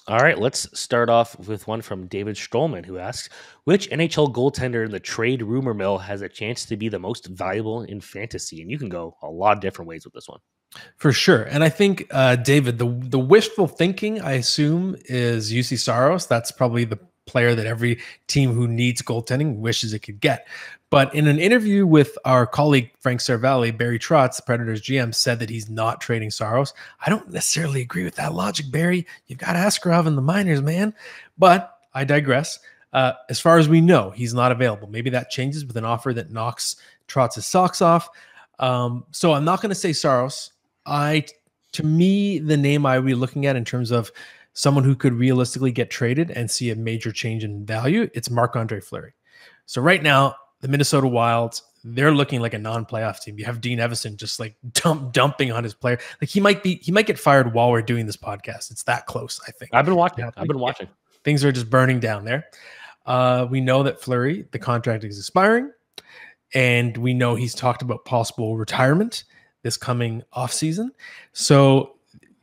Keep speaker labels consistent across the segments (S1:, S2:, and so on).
S1: All right, let's start off with one from David Strollman, who asks, which NHL goaltender in the trade rumor mill has a chance to be the most valuable in fantasy? And you can go a lot of different ways with this one.
S2: For sure. And I think, David, the wishful thinking, I assume, is UC Saros. That's probably the player that every team who needs goaltending wishes it could get. But in an interview with our colleague Frank Cervelli, Barry Trotz, the Predators GM, said that he's not trading Saros. I don't necessarily agree with that logic, Barry. You've got Askarov in the minors, man. But I digress. As far as we know, he's not available. Maybe that changes with an offer that knocks Trotz's socks off. So I'm not going to say Saros. To me, the name I would be looking at in terms of someone who could realistically get traded and see a major change in value, it's Marc-Andre Fleury. So right now, the Minnesota Wild, they're looking like a non-playoff team. You have Dean Evison just like dumping on his player. Like he might get fired while we're doing this podcast. It's that close, I think.
S1: I've been watching. I've been watching.
S2: Things are just burning down there. We know that Fleury, the contract is expiring, and we know he's talked about possible retirement this coming off season. So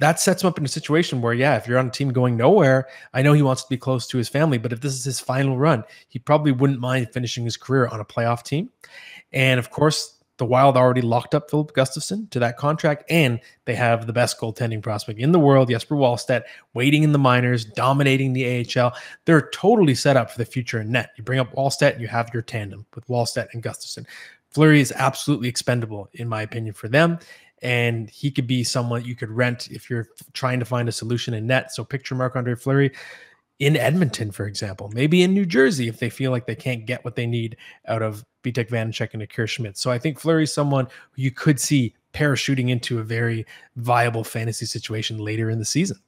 S2: that sets him up in a situation where, yeah, if you're on a team going nowhere, I know he wants to be close to his family, but if this is his final run, he probably wouldn't mind finishing his career on a playoff team. And of course, the Wild already locked up Philip Gustafsson to that contract, and they have the best goaltending prospect in the world, Jesper Wallstedt, waiting in the minors, dominating the AHL. They're totally set up for the future in net. You bring up Wallstedt, and you have your tandem with Wallstedt and Gustafsson. Fleury is absolutely expendable, in my opinion, for them. And he could be someone you could rent if you're trying to find a solution in net. So picture Marc-Andre Fleury in Edmonton, for example, maybe in New Jersey if they feel like they can't get what they need out of Vitek Vanacek and Akir Schmidt. So I think Fleury is someone who you could see parachuting into a very viable fantasy situation later in the season.